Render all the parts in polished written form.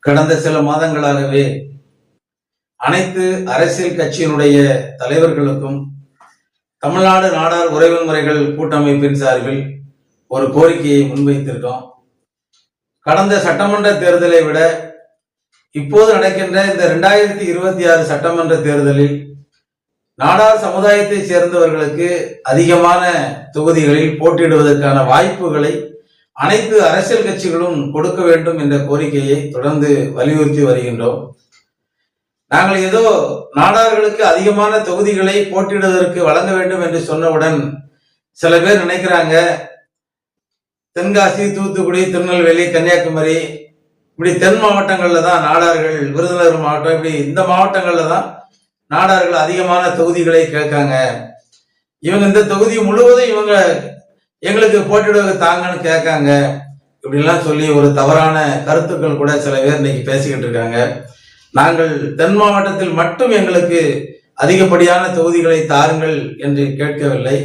கடந்த சில மாதங்களாகவே அனைத்து அரசியல் கட்சியினுடைய தலைவர்களுக்கும் தமிழ்நாடு நாடார் உறவு முறைகள் கூட்டமைப்பின் சார்பில் ஒரு கோரிக்கையை முன்வைத்திருக்கோம். கடந்த சட்டமன்ற தேர்தலை விட இப்போது நடக்கின்ற இந்த 2026 சட்டமன்ற தேர்தலில் நாடார் சமுதாயத்தை சேர்ந்தவர்களுக்கு அதிகமான தொகுதிகளில் போட்டியிடுவதற்கான வாய்ப்புகளை அனைத்து அரசியல் கட்சிகளும் கொடுக்க வேண்டும் என்ற கோரிக்கையை தொடர்ந்து வலியுறுத்தி வருகின்றோம். நாங்கள் ஏதோ நாடார்களுக்கு அதிகமான தொகுதிகளை போட்டியிடுவதற்கு வழங்க வேண்டும் என்று சொன்னவுடன் சில பேர் நினைக்கிறாங்க, தென்காசி, தூத்துக்குடி, திருநெல்வேலி, கன்னியாகுமரி இப்படி தென் மாவட்டங்கள்ல தான் நாடார்கள், விருதுநகர் மாவட்டம், இப்படி இந்த மாவட்டங்கள்ல தான் நாடார்கள் அதிகமான தொகுதிகளை கேட்காங்க. இவங்க இந்த தொகுதி முழுவதும் இவங்க எங்களுக்கு போட்டியிடுவதற்கு தாங்கன்னு கேட்காங்க. இப்படிலாம் சொல்லி ஒரு தவறான கருத்துக்கள் கூட சில பேர் இன்னைக்கு பேசிக்கிட்டு இருக்காங்க. நாங்கள் தென் மாவட்டத்தில் மட்டும் எங்களுக்கு அதிகப்படியான தொகுதிகளை தாருங்கள் என்று கேட்கவில்லை.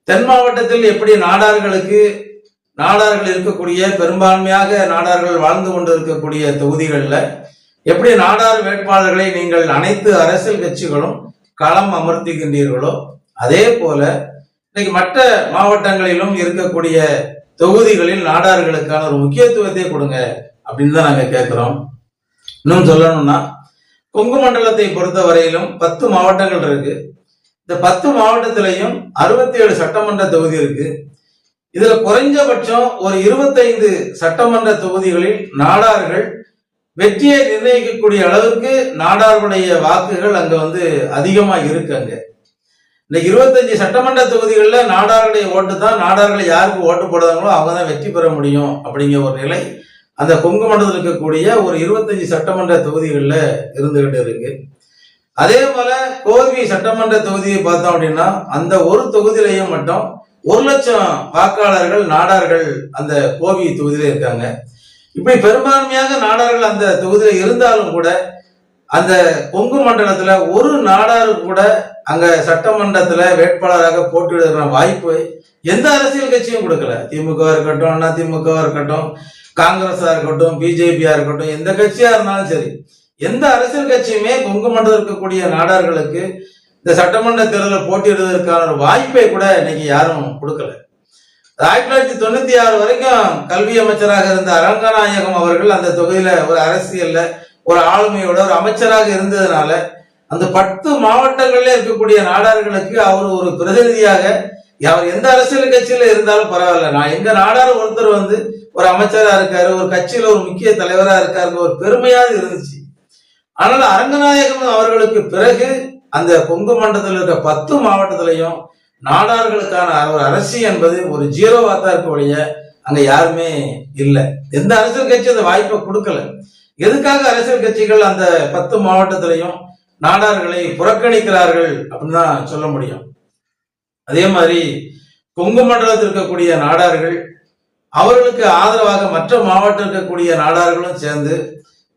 தென் மாவட்டத்தில் எப்படி நாடார்கள் இருக்கக்கூடிய, பெரும்பான்மையாக நாடார்கள் வாழ்ந்து கொண்டு இருக்கக்கூடிய தொகுதிகளில் எப்படி நாடார் வேட்பாளர்களை நீங்கள் அனைத்து அரசியல் கட்சிகளும் களம் அமர்த்துகின்றீர்களோ அதே போல இன்னைக்கு மற்ற மாவட்டங்களிலும் இருக்கக்கூடிய தொகுதிகளில் நாடார்களுக்கான ஒரு முக்கியத்துவத்தை கொடுங்க அப்படின்னு தான் நாங்க கேட்கிறோம். இன்னும் சொல்லணும்னா, கொங்கு மண்டலத்தை பொறுத்த வரையிலும் 10 மாவட்டங்கள் இருக்கு. இந்த 10 மாவட்டத்திலையும் 67 சட்டமன்ற தொகுதி இருக்கு. இதுல குறைஞ்சபட்சம் ஒரு 25 சட்டமன்ற தொகுதிகளில் நாடார்கள் வெற்றியை நிர்ணயிக்கக்கூடிய அளவுக்கு நாடார்களுடைய வாக்குகள் அங்க அதிகமா இருக்கு. அங்க இந்த 25 சட்டமன்ற தொகுதிகளில் நாடார்களுடைய ஓட்டு தான், நாடார்களை யாருக்கு ஓட்டு போடுறாங்களோ அவங்க தான் வெற்றி பெற முடியும் அப்படிங்கிற ஒரு நிலை அந்த கொங்கு மண்டலத்தில் இருக்கக்கூடிய ஒரு 25 சட்டமன்ற தொகுதிகளில் இருந்துகிட்டு இருக்கு. அதே போல கோவை சட்டமன்ற தொகுதியை பார்த்தோம் அப்படின்னா அந்த ஒரு தொகுதியிலையும் மட்டும் 1,00,000 வாக்காளர்கள் நாடார்கள் அந்த கோவை தொகுதியில இருக்காங்க. இப்படி பெரும்பான்மையாக நாடார்கள் அந்த தொகுதியில இருந்தாலும் கூட அந்த கொங்கு மண்டலத்துல ஒரு நாடாரு கூட அங்க சட்டமன்றத்துல வேட்பாளராக போட்டியிடுற வாய்ப்பு எந்த அரசியல் கட்சியும் கொடுக்கல. திமுக இருக்கட்டும், அண்ணா திமுக இருக்கட்டும், காங்கிரஸா இருக்கட்டும், பிஜேபியா இருக்கட்டும், எந்த கட்சியா இருந்தாலும் சரி, எந்த அரசியல் கட்சியுமே கொங்கு மண்டலம் இருக்கக்கூடிய நாடார்களுக்கு இந்த சட்டமன்ற தேர்தலில் போட்டியிடுவதற்கான ஒரு வாய்ப்பை கூட இன்னைக்கு யாரும் கொடுக்கல. 1996 வரைக்கும் கல்வி அமைச்சராக இருந்த அரங்கநாயகம் அவர்கள் அந்த தொகுதியில ஒரு அரசியல்ல ஒரு ஆளுமையோட ஒரு அமைச்சராக இருந்ததுனால அந்த 10 மாவட்டங்கள்ல இருக்கக்கூடிய நாடார்களுக்கு அவர் ஒரு பிரதிநிதியாக, அவர் எந்த அரசியல் கட்சியில இருந்தாலும் பரவாயில்ல, நான் எங்க நாடார் ஒருத்தர் ஒரு அமைச்சரா இருக்காரு, ஒரு கட்சியில ஒரு முக்கிய தலைவரா இருக்காரு, ஒரு பெருமையாக இருந்துச்சு. ஆனால் அரங்கநாயகம் அவர்களுக்கு பிறகு அந்த கொங்கு மண்டலத்தில் இருக்க 10 மாவட்டத்திலையும் நாடார்களுக்கான ஒரு அரசு என்பது ஒரு ஜீரோவா தான் இருக்க ஒழிய அங்க யாருமே இல்லை. எந்த அரசியல் கட்சி அந்த வாய்ப்பை கொடுக்கல. எதுக்காக அரசியல் கட்சிகள் அந்த 10 மாவட்டத்திலையும் நாடார்களை புறக்கணிக்கிறார்கள் அப்படின்னு தான் சொல்ல முடியும். அதே மாதிரி கொங்கு மண்டலத்தில் இருக்கக்கூடிய நாடார்கள் அவர்களுக்கு ஆதரவாக மற்ற மாவட்டம் இருக்கக்கூடிய நாடார்களும் சேர்ந்து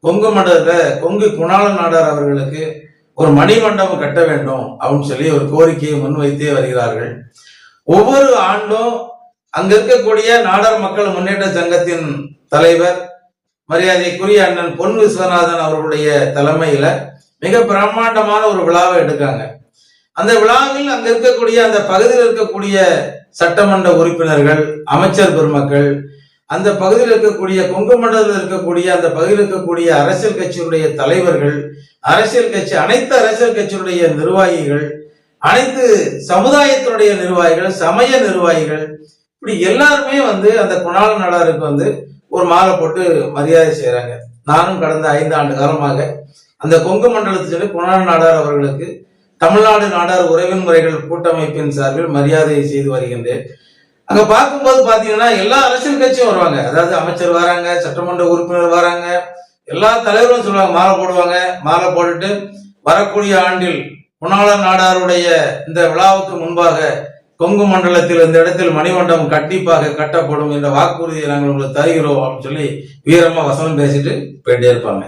கொங்கு மண்டலத்துல கொங்கு குணாளன் நாடார் அவர்களுக்கு ஒரு மணிமண்டபம் கட்ட வேண்டும் அப்படின்னு சொல்லி ஒரு கோரிக்கையை முன்வைத்தே வருகிறார்கள். ஒவ்வொரு ஆண்டும் அங்க இருக்கக்கூடிய நாடார் மக்கள் முன்னேற்ற சங்கத்தின் தலைவர் மரியாதைக்குரிய அண்ணன் பொன் விஸ்வநாதன் அவர்களுடைய தலைமையில மிக பிரம்மாண்டமான ஒரு விழாவை எடுக்காங்க. அந்த விழாவில் அங்க இருக்கக்கூடிய அந்த பகுதியில் இருக்கக்கூடிய சட்டமன்ற உறுப்பினர்கள், அமைச்சர் பெருமக்கள், அந்த பகுதியில் இருக்கக்கூடிய கொங்கு மண்டலத்தில் இருக்கக்கூடிய அந்த பகுதியில் இருக்கக்கூடிய அரசியல் கட்சியினுடைய தலைவர்கள், அனைத்து அரசியல் கட்சியினுடைய நிர்வாகிகள், அனைத்து சமுதாயத்தினுடைய நிர்வாகிகள், சமய நிர்வாகிகள், இப்படி எல்லாருமே அந்த குணாளன் நாடாருக்கு ஒரு மாலை போட்டு மரியாதை செய்யறாங்க. நானும் கடந்த 5 ஆண்டு காலமாக அந்த கொங்கு மண்டலத்தில் குணாளன் நாடார் அவர்களுக்கு தமிழ்நாடு நாடார் உறவு முறைகள் கூட்டமைப்பின் சார்பில் மரியாதையை செய்து வருகின்றேன். அங்க பார்க்கும்போது பாத்தீங்கன்னா எல்லா அரசியல் கட்சியும் வருவாங்க. அதாவது அமைச்சர் வராங்க, சட்டமன்ற உறுப்பினர் வராங்க, எல்லா தலைவரும் சொல்லுவாங்க, மாலை போடுவாங்க. மாலை போட்டுட்டு வரக்கூடிய ஆண்டில் குணாளன் நாடாருடைய இந்த விழாவுக்கு முன்பாக கொங்கு மண்டலத்தில் இந்த இடத்தில் மணிமண்டபம் கண்டிப்பாக கட்டப்படும் என்ற வாக்குறுதியை நாங்கள் உங்களுக்கு தருகிறோம் அப்படின்னு சொல்லி வீரமா வசனம் பேசிட்டு போயிட்டே இருப்பாங்க.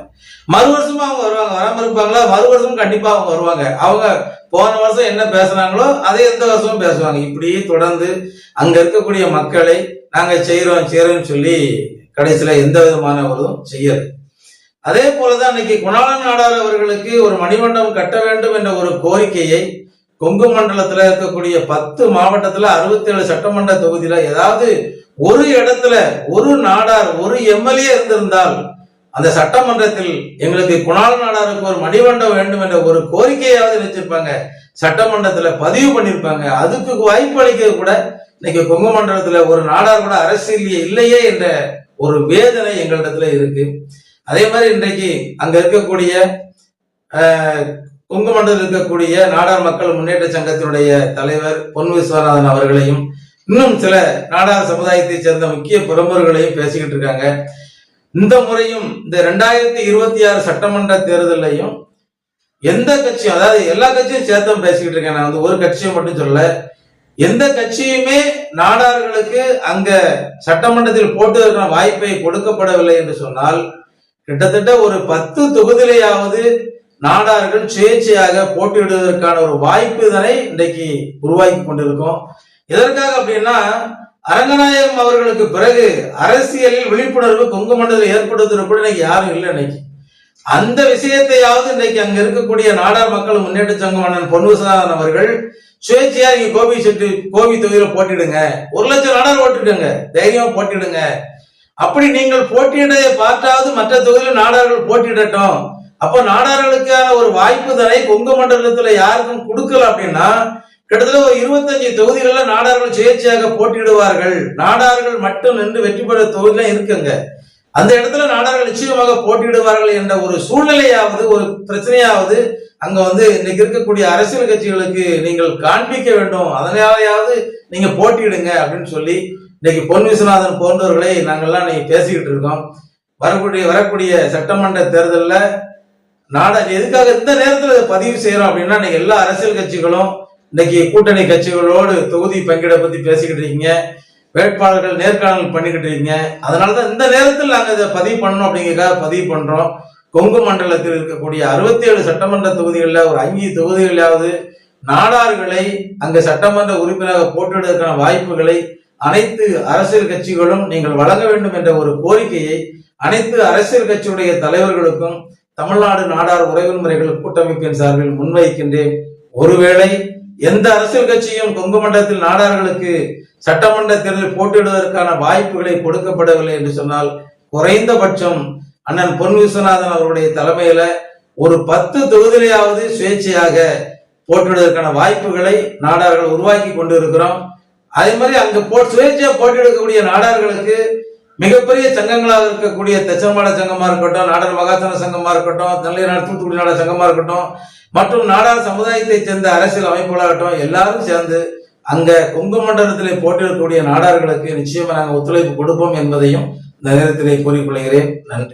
மறு வருஷமா அவங்க வருவாங்க. வராம இருப்பாங்களா? மறு வருஷமும் கண்டிப்பா அவங்க வருவாங்க. அவங்க போன வருஷம் என்ன பேசுனாங்களோ அதே எந்த வருஷமும் பேசுவாங்க. இப்படி தொடர்ந்து அங்க இருக்கக்கூடிய மக்களை நாங்க செய்யறோம் சொல்லி கடைசியில எந்த விதமான ஒரு செய்யறது. அதே போலதான் இன்னைக்கு குணாளன் நாடார் அவர்களுக்கு ஒரு மணிமண்டபம் கட்ட வேண்டும் என்ற ஒரு கோரிக்கையை கொங்கு மண்டலத்துல இருக்கக்கூடிய 10 மாவட்டத்துல 67 சட்டமன்ற தொகுதியில ஏதாவது ஒரு இடத்துல ஒரு நாடார் ஒரு எம்எல்ஏ இருந்திருந்தால் அந்த சட்டமன்றத்தில் எங்களுக்கு குணாளன் நாடாருக்கு ஒரு மணிமண்டபம் வேண்டும் என்ற ஒரு கோரிக்கையாவது வச்சிருப்பாங்க, சட்டமன்றத்துல பதிவு பண்ணிருப்பாங்க. அதுக்கு வாய்ப்பு அளிக்க கூட இன்னைக்கு கொங்கு மண்டலத்துல ஒரு நாடார் கூட அரசியல் இல்லையே என்ற ஒரு வேதனை எங்களிடத்துல இருக்கு. அதே மாதிரி இன்றைக்கு அங்க இருக்கக்கூடிய கொங்கு மண்டலத்தில் இருக்கக்கூடிய நாடார் மக்கள் முன்னேற்ற சங்கத்தினுடைய தலைவர் பொன் விஸ்வநாதன் அவர்களையும் இன்னும் சில நாடார் சமுதாயத்தை சேர்ந்த முக்கிய பிரமுகர்களையும் பேசிக்கிட்டு இருக்காங்க. இந்த முறையும் இந்த 2026 சட்டமன்ற தேர்தலையும் எந்த கட்சியும், அதாவது எல்லா கட்சியும் சேர்த்தும் பேசிக்கிட்டு இருக்கேன், நான் ஒரு கட்சியை மட்டும் சொல்ல, எந்த கட்சியுமே நாடார்களுக்கு அங்க சட்டமன்றத்தில் போட்டுவதற்கான வாய்ப்பை கொடுக்கப்படவில்லை என்று சொன்னால் கிட்டத்தட்ட ஒரு 10 தொகுதியிலேயாவது நாடார்கள் சுயேட்சையாக போட்டியிடுவதற்கான ஒரு வாய்ப்பு தானே இன்றைக்கு உருவாக்கி கொண்டிருக்கோம். எதற்காக அப்படின்னா, அரங்கநாயகம் அவர்களுக்கு பிறகு அரசியலில் விழிப்புணர்வு கொங்கு மண்டலத்தில் ஏற்படுத்துறது கூட இன்னைக்கு யாரும் இல்லை. இன்னைக்கு அந்த விஷயத்தையாவது இன்னைக்கு அங்க இருக்கக்கூடிய நாடார் மக்கள் முன்னேற்ற சங்கம் அண்ணன் பொன் விஸ்வநாதன் அவர்கள் சுயேட்சையா நீங்க கோபி தொகுதியில போட்டிடுங்க, 1 லட்சம் நாடார் ஓட்டிடுங்க, தைரியமா போட்டிடுங்க, அப்படி நீங்கள் போட்டியிடதை பார்த்தாவது மற்ற தொகுதியில் நாடார்கள் போட்டியிடட்டும். அப்ப நாடார்களுக்கான ஒரு வாய்ப்பு தானே கொங்கு மண்டலத்துல யாருக்கும் கொடுக்கல அப்படின்னா கிட்டத்தட்ட ஒரு 25 தொகுதிகளில் நாடார்கள் சுயேட்சையாக போட்டியிடுவார்கள். நாடார்கள் மட்டும் நின்று வெற்றி பெற தொகுதிலாம் இருக்குங்க. அந்த இடத்துல நாடார்கள் நிச்சயமாக போட்டியிடுவார்கள் என்ற ஒரு சூழ்நிலையாவது ஒரு பிரச்சனையாவது அங்க இன்னைக்கு இருக்கக்கூடிய அரசியல் கட்சிகளுக்கு நீங்கள் காண்பிக்க வேண்டும். அதனாலேயாவது நீங்க போட்டியிடுங்க அப்படின்னு சொல்லி இன்னைக்கு பொன் விஸ்வநாதன் போன்றவர்களை நாங்கள்லாம் இன்னைக்கு பேசிக்கிட்டு இருக்கோம். வரக்கூடிய சட்டமன்ற தேர்தலில் நாடார் எதுக்காக இந்த நேரத்தில் பதிவு செய்யறோம் அப்படின்னா, இன்னைக்கு எல்லா அரசியல் கட்சிகளும் இன்னைக்கு கூட்டணி கட்சிகளோடு தொகுதி பங்கீடை பத்தி பேசிக்கிட்டு இருக்கீங்க, வேட்பாளர்கள் நேர்காணல் பண்ணிக்கிட்டு இருக்கீங்க. அதனாலதான் இந்த நேரத்தில் நாங்க இதை பதிவு பண்ணணும் அப்படிங்கிறதுக்காக பதிவு பண்றோம். கொங்கு மண்டலத்தில் இருக்கக்கூடிய 67 சட்டமன்ற தொகுதிகளில் ஒரு 5 தொகுதிகளாவது நாடார்களை அங்க சட்டமன்ற உறுப்பினராக போட்டியிடுவதற்கான வாய்ப்புகளை அனைத்து அரசியல் கட்சிகளும் நீங்கள் வழங்க வேண்டும் என்ற ஒரு கோரிக்கையை அனைத்து அரசியல் கட்சியுடைய தலைவர்களுக்கும் தமிழ்நாடு நாடார் உறவு முறைகள் கூட்டமைப்பின் சார்பில் முன்வைக்கின்றேன். ஒருவேளை எந்த அரசியல் கட்சியும் கொங்கு மண்டலத்தில் நாடார்களுக்கு சட்டமன்ற தேர்தலில் போட்டியிடுவதற்கான வாய்ப்புகளை கொடுக்கப்படவில்லை என்று சொன்னால் குறைந்தபட்சம் அண்ணன் பொன் விஸ்வநாதன் அவருடைய தலைமையில ஒரு 10 தொகுதியிலாவது சுயேட்சையாக போட்டியிடுவதற்கான வாய்ப்புகளை நாடார்கள் உருவாக்கி கொண்டு இருக்கிறோம். அதே மாதிரி அங்க சுயேட்சையா போட்டியிடக்கூடிய நாடார்களுக்கு மிகப்பெரிய சங்கங்களாக இருக்கக்கூடிய தச்சமாட சங்கமா இருக்கட்டும், நாடார் மகாசன சங்கமா இருக்கட்டும், நெல்லை நாடு தூத்துக்குடி நாடார் சங்கமா இருக்கட்டும், மற்றும் நாடார் சமுதாயத்தை சேர்ந்த அரசியல் அமைப்புகளாகட்டும், எல்லாரும் சேர்ந்து அங்க கொங்கு மண்டலத்திலே போட்டியிடக்கூடிய நாடார்களுக்கு நிச்சயமா நாங்கள் ஒத்துழைப்பு கொடுப்போம் என்பதையும் இந்த நேரத்திலே கூறிக்கொள்கிறேன். நன்றி.